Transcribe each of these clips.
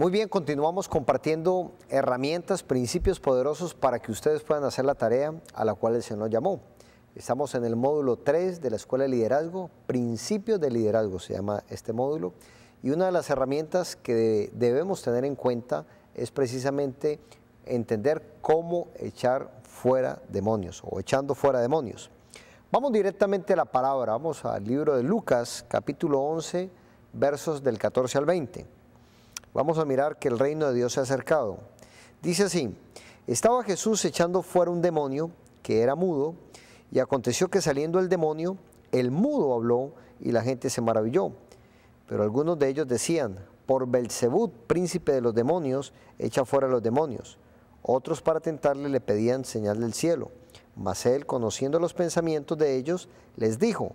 Muy bien, continuamos compartiendo herramientas, principios poderosos para que ustedes puedan hacer la tarea a la cual el Señor nos llamó. Estamos en el módulo 3 de la Escuela de Liderazgo, Principios de Liderazgo se llama este módulo, y una de las herramientas que debemos tener en cuenta es precisamente entender cómo echar fuera demonios o echando fuera demonios. Vamos directamente a la palabra, vamos al libro de Lucas, capítulo 11, versos del 14 al 20. Vamos a mirar que el reino de Dios se ha acercado. Dice así: estaba Jesús echando fuera un demonio que era mudo, y aconteció que saliendo el demonio, el mudo habló y la gente se maravilló. Pero algunos de ellos decían: por Belzebú, príncipe de los demonios, echa fuera los demonios. Otros para tentarle le pedían señal del cielo. Mas él, conociendo los pensamientos de ellos, les dijo: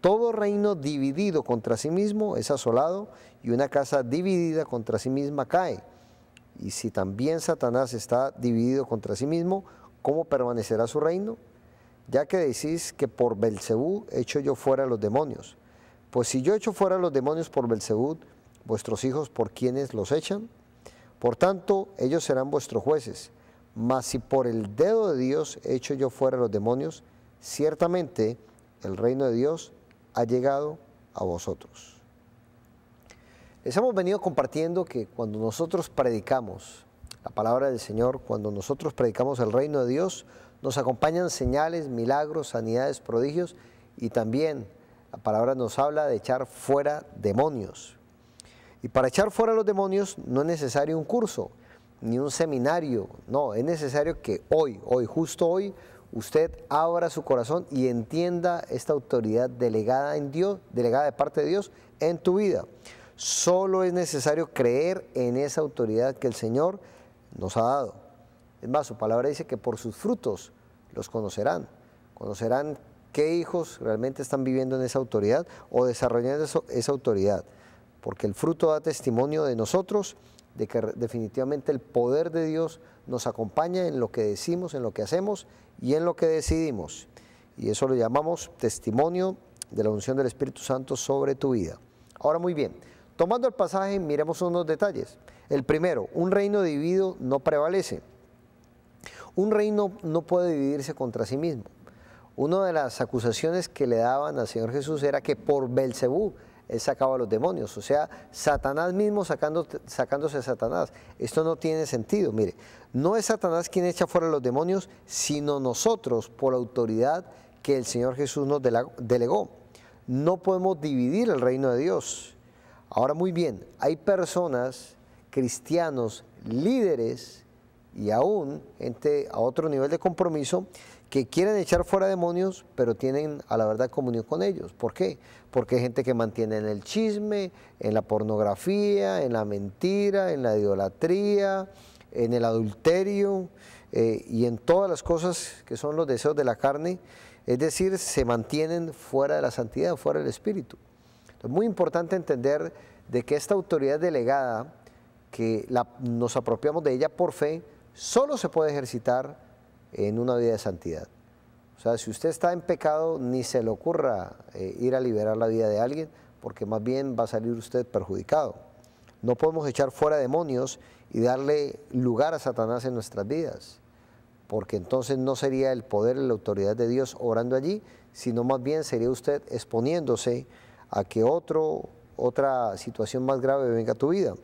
todo reino dividido contra sí mismo es asolado, y una casa dividida contra sí misma cae. Y si también Satanás está dividido contra sí mismo, ¿cómo permanecerá su reino? Ya que decís que por Belzebú echo yo fuera los demonios. Pues si yo echo fuera los demonios por Belzebú, vuestros hijos, ¿por quiénes los echan? Por tanto, ellos serán vuestros jueces. Mas si por el dedo de Dios echo yo fuera los demonios, ciertamente el reino de Dios ha llegado a vosotros. Les hemos venido compartiendo que cuando nosotros predicamos la palabra del Señor, cuando nosotros predicamos el reino de Dios, nos acompañan señales, milagros, sanidades, prodigios, y también la palabra nos habla de echar fuera demonios. Y para echar fuera los demonios no es necesario un curso, ni un seminario, no, es necesario que justo hoy, usted abra su corazón y entienda esta autoridad delegada en Dios, delegada de parte de Dios en tu vida. Solo es necesario creer en esa autoridad que el Señor nos ha dado. Es más, su palabra dice que por sus frutos los conocerán. Conocerán qué hijos realmente están viviendo en esa autoridad o desarrollando esa autoridad. Porque el fruto da testimonio de nosotros, de que definitivamente el poder de Dios nos acompaña en lo que decimos, en lo que hacemos y en lo que decidimos. Y eso lo llamamos testimonio de la unción del Espíritu Santo sobre tu vida. Ahora, muy bien, tomando el pasaje, miremos unos detalles. El primero, un reino dividido no prevalece. Un reino no puede dividirse contra sí mismo. Una de las acusaciones que le daban al Señor Jesús era que por Belzebú él sacaba a los demonios, o sea, Satanás mismo sacándose a Satanás. Esto no tiene sentido. Mire, no es Satanás quien echa fuera los demonios, sino nosotros por la autoridad que el Señor Jesús nos delegó. No podemos dividir el reino de Dios. Ahora, muy bien, hay personas, cristianos, líderes y aún gente a otro nivel de compromiso que quieren echar fuera demonios, pero tienen a la verdad comunión con ellos. ¿Por qué? Porque hay gente que mantiene en el chisme, en la pornografía, en la mentira, en la idolatría, en el adulterio y en todas las cosas que son los deseos de la carne. Es decir, se mantienen fuera de la santidad, fuera del Espíritu. Es muy importante entender de que esta autoridad delegada, que nos apropiamos de ella por fe, solo se puede ejercitar en una vida de santidad. O sea, si usted está en pecado, ni se le ocurra ir a liberar la vida de alguien, porque más bien va a salir usted perjudicado. No podemos echar fuera demonios y darle lugar a Satanás en nuestras vidas, porque entonces no sería el poder y la autoridad de Dios obrando allí, sino más bien sería usted exponiéndose a que otra situación más grave venga a tu vida.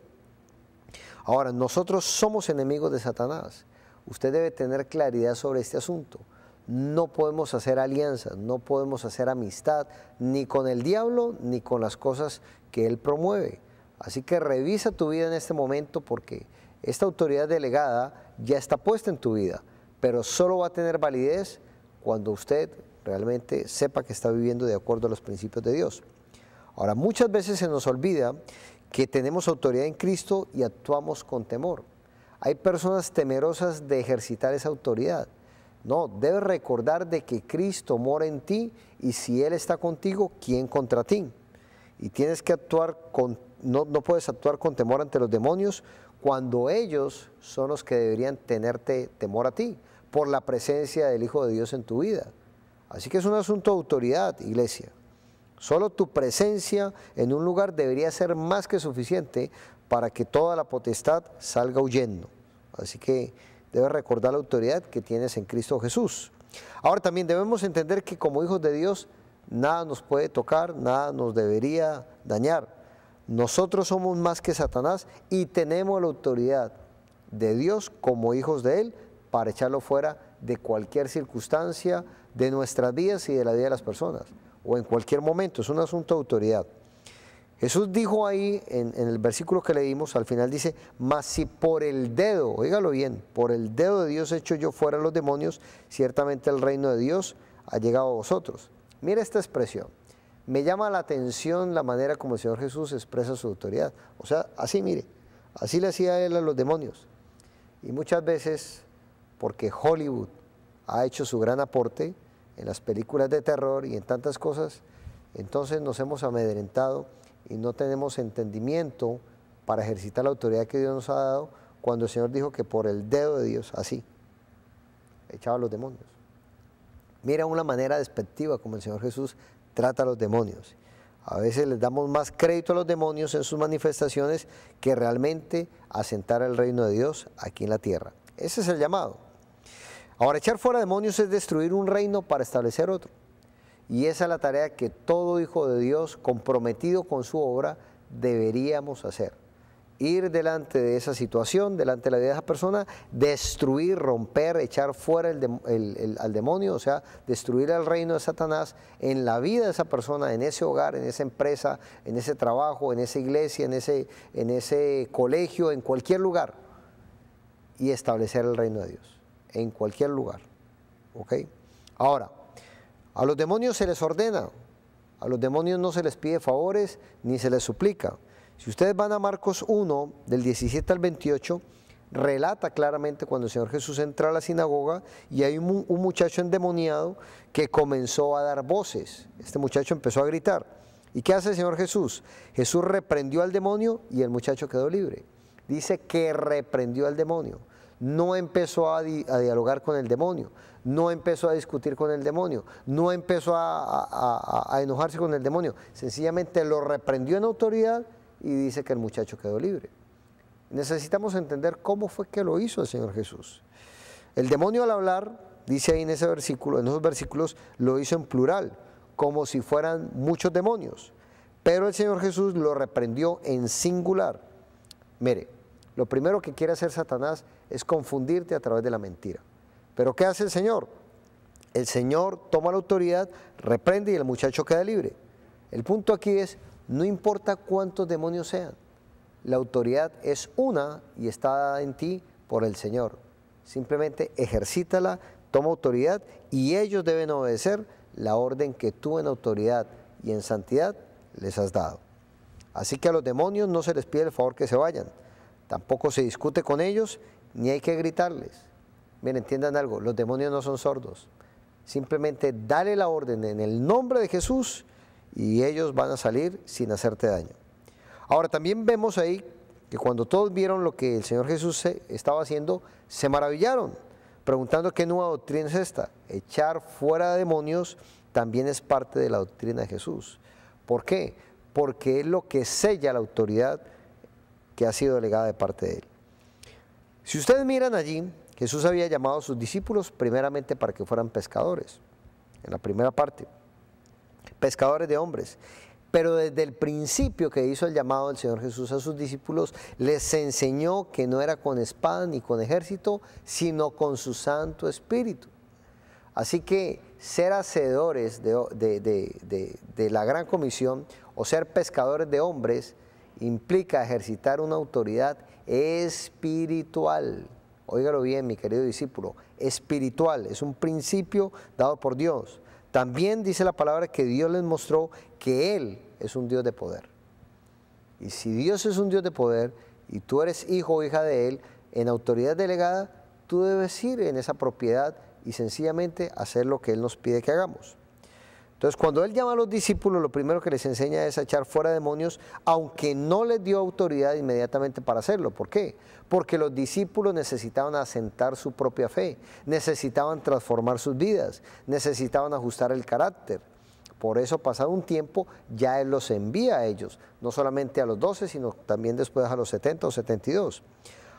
Ahora, nosotros somos enemigos de Satanás. Usted debe tener claridad sobre este asunto. No podemos hacer alianzas, no podemos hacer amistad, ni con el diablo, ni con las cosas que él promueve. Así que revisa tu vida en este momento, porque esta autoridad delegada ya está puesta en tu vida, pero solo va a tener validez cuando usted realmente sepa que está viviendo de acuerdo a los principios de Dios. Ahora, muchas veces se nos olvida que tenemos autoridad en Cristo y actuamos con temor. Hay personas temerosas de ejercitar esa autoridad. No, debes recordar de que Cristo mora en ti, y si Él está contigo, ¿quién contra ti? Y tienes que actuar no puedes actuar con temor ante los demonios cuando ellos son los que deberían tenerte temor a ti, por la presencia del Hijo de Dios en tu vida. Así que es un asunto de autoridad, iglesia. Solo tu presencia en un lugar debería ser más que suficiente para que toda la potestad salga huyendo. Así que debes recordar la autoridad que tienes en Cristo Jesús. Ahora también debemos entender que como hijos de Dios, nada nos puede tocar, nada nos debería dañar. Nosotros somos más que Satanás y tenemos la autoridad de Dios como hijos de Él para echarlo fuera de cualquier circunstancia de nuestras vidas y de la vida de las personas, o en cualquier momento. Es un asunto de autoridad. Jesús dijo ahí en el versículo que leímos, al final dice, mas si por el dedo, óigalo bien, por el dedo de Dios echo yo fuera a los demonios, ciertamente el reino de Dios ha llegado a vosotros. Mira esta expresión. Me llama la atención la manera como el Señor Jesús expresa su autoridad. O sea, así mire, así le hacía Él a los demonios. Y muchas veces, porque Hollywood ha hecho su gran aporte en las películas de terror y en tantas cosas, entonces nos hemos amedrentado y no tenemos entendimiento para ejercitar la autoridad que Dios nos ha dado, cuando el Señor dijo que por el dedo de Dios, así, echaba a los demonios. Mira una manera despectiva como el Señor Jesús trata a los demonios. A veces les damos más crédito a los demonios en sus manifestaciones que realmente asentar el reino de Dios aquí en la tierra. Ese es el llamado. Ahora, echar fuera demonios es destruir un reino para establecer otro. Y esa es la tarea que todo hijo de Dios comprometido con su obra deberíamos hacer. Ir delante de esa situación, delante de la vida de esa persona, destruir, romper, echar fuera al demonio, o sea, destruir el reino de Satanás en la vida de esa persona, en ese hogar, en esa empresa, en ese trabajo, en esa iglesia, en ese colegio, en cualquier lugar, y establecer el reino de Dios, en cualquier lugar. ¿Ok? Ahora, a los demonios se les ordena, a los demonios no se les pide favores ni se les suplica. Si ustedes van a Marcos 1, del 17 al 28, relata claramente cuando el Señor Jesús entra a la sinagoga y hay un muchacho endemoniado que comenzó a dar voces. Este muchacho empezó a gritar. ¿Y qué hace el Señor Jesús? Jesús reprendió al demonio y el muchacho quedó libre. Dice que reprendió al demonio. No empezó a dialogar con el demonio, no empezó a discutir con el demonio, no empezó a enojarse con el demonio. Sencillamente lo reprendió en autoridad y dice que el muchacho quedó libre. Necesitamos entender cómo fue que lo hizo el Señor Jesús. El demonio al hablar, dice ahí en ese versículo, en esos versículos, lo hizo en plural, como si fueran muchos demonios. Pero el Señor Jesús lo reprendió en singular. Mire, lo primero que quiere hacer Satanás es confundirte a través de la mentira. ¿Pero qué hace el Señor? El Señor toma la autoridad, reprende y el muchacho queda libre. El punto aquí es, no importa cuántos demonios sean, la autoridad es una y está dada en ti por el Señor. Simplemente ejercítala, toma autoridad y ellos deben obedecer la orden que tú en autoridad y en santidad les has dado. Así que a los demonios no se les pide el favor que se vayan, tampoco se discute con ellos ni hay que gritarles. Miren, entiendan algo, los demonios no son sordos. Simplemente dale la orden en el nombre de Jesús y ellos van a salir sin hacerte daño. Ahora también vemos ahí que cuando todos vieron lo que el Señor Jesús estaba haciendo, se maravillaron, preguntando qué nueva doctrina es esta. Echar fuera demonios también es parte de la doctrina de Jesús. ¿Por qué? Porque es lo que sella la autoridad que ha sido delegada de parte de Él. Si ustedes miran allí, Jesús había llamado a sus discípulos primeramente para que fueran pescadores, en la primera parte, pescadores de hombres. Pero desde el principio que hizo el llamado del Señor Jesús a sus discípulos, les enseñó que no era con espada ni con ejército, sino con su Santo Espíritu. Así que ser hacedores de la gran comisión o ser pescadores de hombres implica ejercitar una autoridad espiritual. Óigalo bien, mi querido discípulo, espiritual, es un principio dado por Dios. También dice la palabra que Dios les mostró que Él es un Dios de poder. Y si Dios es un Dios de poder y tú eres hijo o hija de Él, en autoridad delegada, tú debes ir en esa propiedad y sencillamente hacer lo que Él nos pide que hagamos. Entonces, cuando Él llama a los discípulos, lo primero que les enseña es a echar fuera demonios, aunque no les dio autoridad inmediatamente para hacerlo. ¿Por qué? Porque los discípulos necesitaban asentar su propia fe, necesitaban transformar sus vidas, necesitaban ajustar el carácter. Por eso, pasado un tiempo, ya Él los envía a ellos, no solamente a los 12, sino también después a los 70 o 72.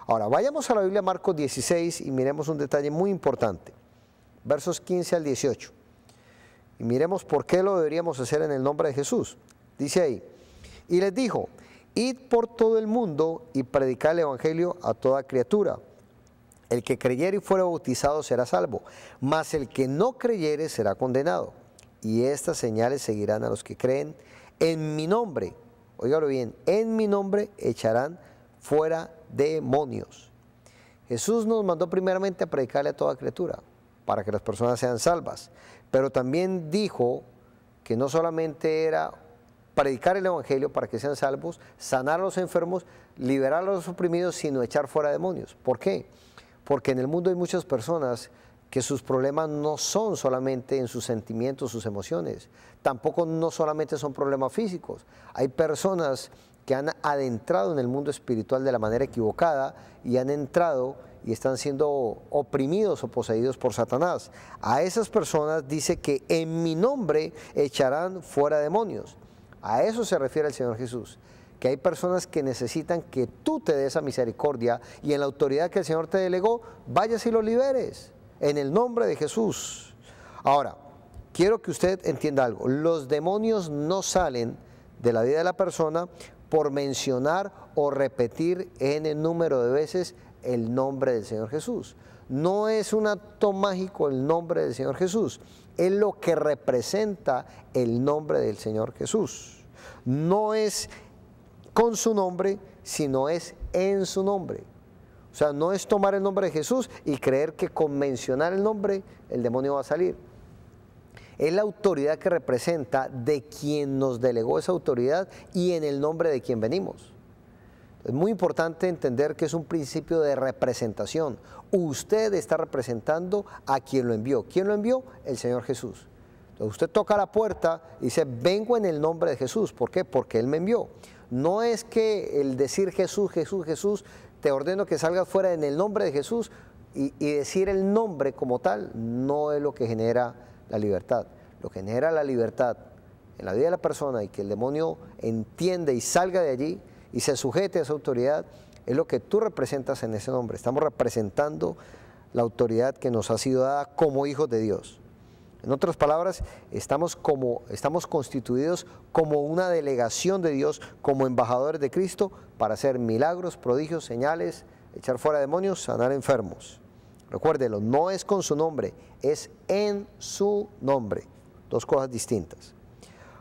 Ahora, vayamos a la Biblia, Marcos 16, y miremos un detalle muy importante. Versos 15 al 18. Y miremos por qué lo deberíamos hacer en el nombre de Jesús. Dice ahí, y les dijo, id por todo el mundo y predicad el evangelio a toda criatura. El que creyere y fuere bautizado será salvo, mas el que no creyere será condenado. Y estas señales seguirán a los que creen. En mi nombre, óigalo bien, en mi nombre echarán fuera demonios. Jesús nos mandó primeramente a predicarle a toda criatura, para que las personas sean salvas. Pero también dijo que no solamente era predicar el evangelio para que sean salvos, sanar a los enfermos, liberar a los oprimidos, sino echar fuera demonios. ¿Por qué? Porque en el mundo hay muchas personas que sus problemas no son solamente en sus sentimientos, sus emociones, tampoco no solamente son problemas físicos. Hay personas que han adentrado en el mundo espiritual de la manera equivocada y han entrado y están siendo oprimidos o poseídos por Satanás. A esas personas dice que en mi nombre echarán fuera demonios. A eso se refiere el Señor Jesús, que hay personas que necesitan que tú te des esa misericordia y en la autoridad que el Señor te delegó, vayas y los liberes, en el nombre de Jesús. Ahora, quiero que usted entienda algo, los demonios no salen de la vida de la persona por mencionar o repetir en el número de veces el nombre del Señor Jesús. No es un acto mágico el nombre del Señor Jesús, es lo que representa el nombre del Señor Jesús. No es con su nombre, sino es en su nombre. O sea, no es tomar el nombre de Jesús y creer que con mencionar el nombre el demonio va a salir. Es la autoridad que representa de quien nos delegó esa autoridad y en el nombre de quien venimos. Es muy importante entender que es un principio de representación. Usted está representando a quien lo envió. ¿Quién lo envió? El Señor Jesús. Entonces usted toca la puerta y dice, vengo en el nombre de Jesús. ¿Por qué? Porque Él me envió. No es que el decir Jesús, Jesús, Jesús, te ordeno que salgas fuera en el nombre de Jesús y decir el nombre como tal no es lo que genera la libertad. Lo que genera la libertad en la vida de la persona y que el demonio entiende y salga de allí y se sujete a esa autoridad, es lo que tú representas en ese nombre. Estamos representando la autoridad que nos ha sido dada como hijos de Dios. En otras palabras, estamos constituidos como una delegación de Dios, como embajadores de Cristo, para hacer milagros, prodigios, señales, echar fuera demonios, sanar enfermos. Recuérdelo, no es con su nombre, es en su nombre. Dos cosas distintas.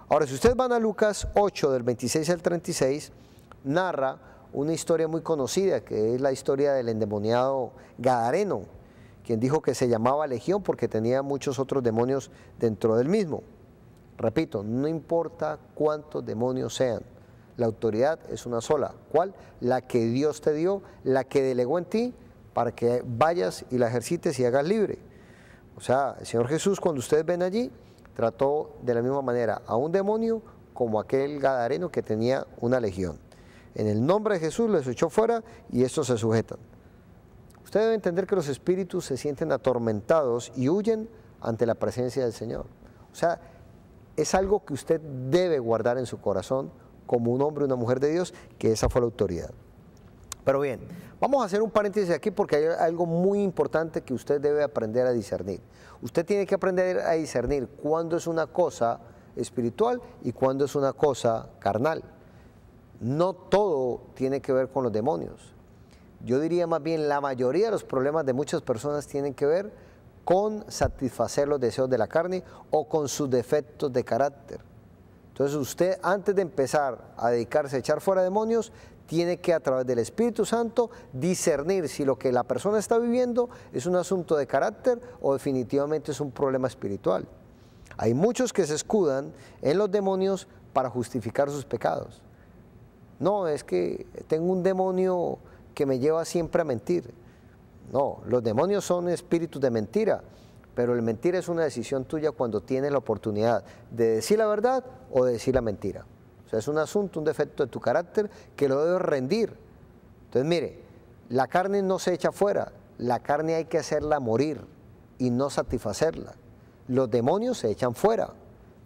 Ahora, si ustedes van a Lucas 8, del 26 al 36, narra una historia muy conocida, que es la historia del endemoniado Gadareno, quien dijo que se llamaba Legión porque tenía muchos otros demonios dentro del mismo. Repito, no importa cuántos demonios sean, la autoridad es una sola. ¿Cuál? La que Dios te dio, la que delegó en ti para que vayas y la ejercites y hagas libre. O sea, el Señor Jesús, cuando ustedes ven allí, trató de la misma manera a un demonio como aquel Gadareno que tenía una legión. En el nombre de Jesús los echó fuera y estos se sujetan. Usted debe entender que los espíritus se sienten atormentados y huyen ante la presencia del Señor. O sea, es algo que usted debe guardar en su corazón como un hombre o una mujer de Dios, que esa fue la autoridad. Pero bien, vamos a hacer un paréntesis aquí porque hay algo muy importante que usted debe aprender a discernir. Usted tiene que aprender a discernir cuándo es una cosa espiritual y cuándo es una cosa carnal. No todo tiene que ver con los demonios. Yo diría más bien la mayoría de los problemas de muchas personas tienen que ver con satisfacer los deseos de la carne o con sus defectos de carácter. Entonces usted, antes de empezar a dedicarse a echar fuera demonios, tiene que a través del Espíritu Santo discernir si lo que la persona está viviendo es un asunto de carácter o definitivamente es un problema espiritual. Hay muchos que se escudan en los demonios para justificar sus pecados. No, es que tengo un demonio que me lleva siempre a mentir. No, los demonios son espíritus de mentira, pero el mentir es una decisión tuya cuando tienes la oportunidad de decir la verdad o de decir la mentira. O sea, es un asunto, un defecto de tu carácter que lo debes rendir. Entonces, mire, la carne no se echa fuera, la carne hay que hacerla morir y no satisfacerla. Los demonios se echan fuera.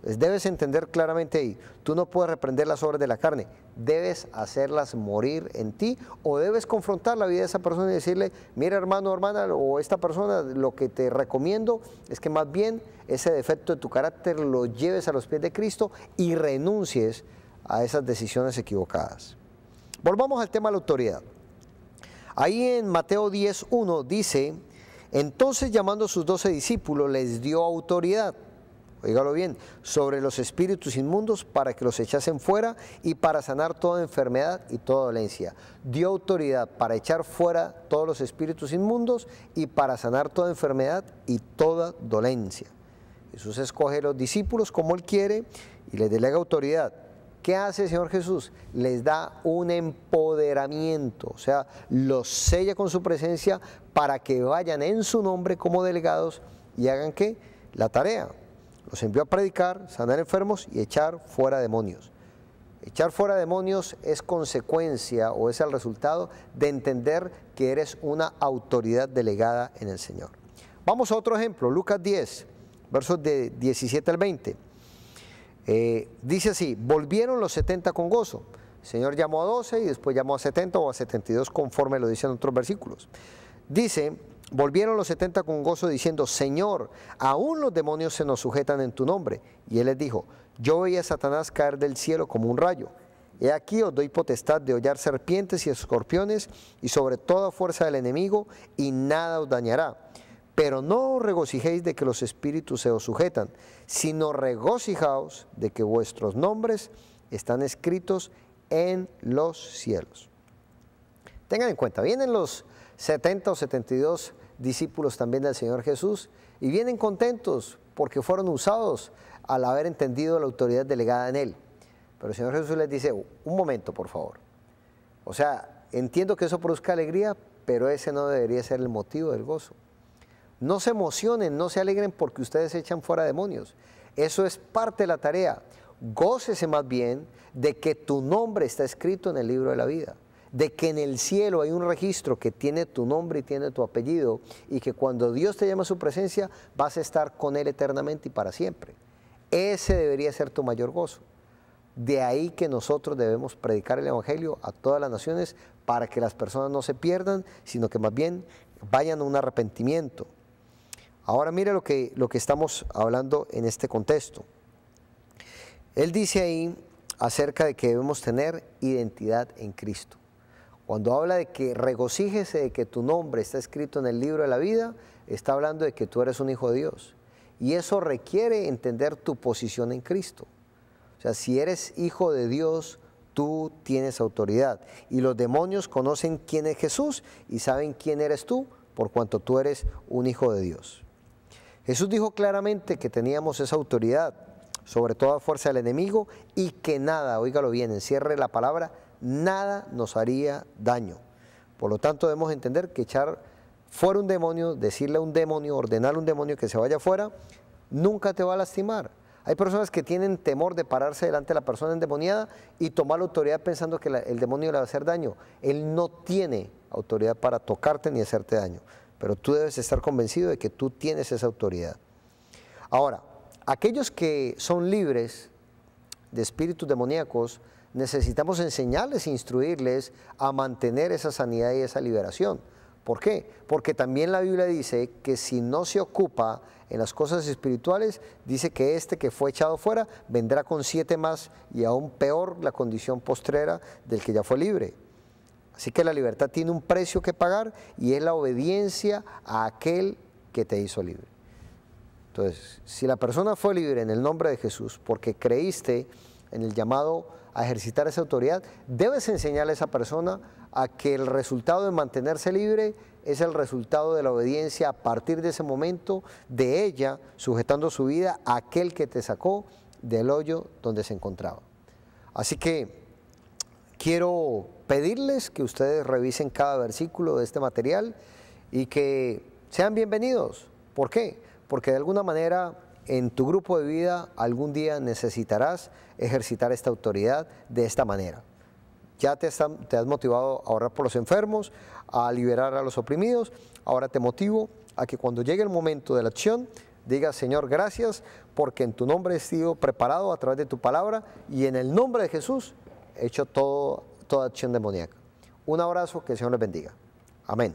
Pues debes entender claramente ahí, tú no puedes reprender las obras de la carne, debes hacerlas morir en ti o debes confrontar la vida de esa persona y decirle, mira hermano o hermana o esta persona, lo que te recomiendo es que más bien ese defecto de tu carácter lo lleves a los pies de Cristo y renuncies a esas decisiones equivocadas. Volvamos al tema de la autoridad. Ahí en Mateo 10:1 dice, entonces llamando a sus 12 discípulos les dio autoridad, oígalo bien, sobre los espíritus inmundos para que los echasen fuera y para sanar toda enfermedad y toda dolencia. Dio autoridad para echar fuera todos los espíritus inmundos y para sanar toda enfermedad y toda dolencia. Jesús escoge a los discípulos como Él quiere y les delega autoridad. ¿Qué hace el Señor Jesús? Les da un empoderamiento, o sea, los sella con su presencia para que vayan en su nombre como delegados y hagan ¿qué? La tarea. Los envió a predicar, sanar enfermos y echar fuera demonios. Echar fuera demonios es consecuencia o es el resultado de entender que eres una autoridad delegada en el Señor. Vamos a otro ejemplo, Lucas 10, versos de 17 al 20. Dice así, volvieron los 70 con gozo. El Señor llamó a 12 y después llamó a 70 o a 72 conforme lo dicen otros versículos. Dice, volvieron los 70 con gozo diciendo, Señor, aún los demonios se nos sujetan en tu nombre. Y Él les dijo, yo veía a Satanás caer del cielo como un rayo. He aquí os doy potestad de hollar serpientes y escorpiones y sobre toda fuerza del enemigo y nada os dañará. Pero no os regocijéis de que los espíritus se os sujetan, sino regocijaos de que vuestros nombres están escritos en los cielos. Tengan en cuenta, vienen los 70 o 72 discípulos también del Señor Jesús y vienen contentos porque fueron usados al haber entendido la autoridad delegada en Él. Pero el Señor Jesús les dice, un momento por favor. O sea, entiendo que eso produzca alegría, pero ese no debería ser el motivo del gozo. No se emocionen, no se alegren porque ustedes echan fuera demonios. Eso es parte de la tarea. Gócese más bien de que tu nombre está escrito en el libro de la vida, de que en el cielo hay un registro que tiene tu nombre y tiene tu apellido y que cuando Dios te llama a su presencia vas a estar con Él eternamente y para siempre. Ese debería ser tu mayor gozo. De ahí que nosotros debemos predicar el Evangelio a todas las naciones para que las personas no se pierdan, sino que más bien vayan a un arrepentimiento. Ahora mire lo que estamos hablando en este contexto. Él dice ahí acerca de que debemos tener identidad en Cristo. Cuando habla de que regocíjese de que tu nombre está escrito en el libro de la vida, está hablando de que tú eres un hijo de Dios. Y eso requiere entender tu posición en Cristo. O sea, si eres hijo de Dios, tú tienes autoridad. Y los demonios conocen quién es Jesús y saben quién eres tú, por cuanto tú eres un hijo de Dios. Jesús dijo claramente que teníamos esa autoridad sobre toda fuerza del enemigo y que nada, óigalo bien, encierre la palabra, nada nos haría daño. Por lo tanto, debemos entender que echar fuera un demonio, decirle a un demonio, ordenarle a un demonio que se vaya fuera, nunca te va a lastimar. Hay personas que tienen temor de pararse delante de la persona endemoniada y tomar la autoridad pensando que el demonio le va a hacer daño. Él no tiene autoridad para tocarte ni hacerte daño, pero tú debes estar convencido de que tú tienes esa autoridad. Ahora, aquellos que son libres de espíritus demoníacos, necesitamos enseñarles e instruirles a mantener esa sanidad y esa liberación. ¿Por qué? Porque también la Biblia dice que si no se ocupa en las cosas espirituales, dice que este que fue echado fuera vendrá con 7 más y aún peor la condición postrera del que ya fue libre. Así que la libertad tiene un precio que pagar y es la obediencia a aquel que te hizo libre. Entonces, si la persona fue libre en el nombre de Jesús porque creíste en el llamado a ejercitar esa autoridad, debes enseñarle a esa persona a que el resultado de mantenerse libre es el resultado de la obediencia a partir de ese momento de ella, sujetando su vida a aquel que te sacó del hoyo donde se encontraba. Así que quiero pedirles que ustedes revisen cada versículo de este material y que sean bienvenidos. ¿Por qué? Porque de alguna manera en tu grupo de vida algún día necesitarás ejercitar esta autoridad de esta manera. Ya te has motivado a orar por los enfermos, a liberar a los oprimidos, ahora te motivo a que cuando llegue el momento de la acción Diga, Señor, gracias porque en tu nombre he sido preparado a través de tu palabra y en el nombre de Jesús he hecho toda acción demoníaca. Un abrazo, que el Señor les bendiga. Amén.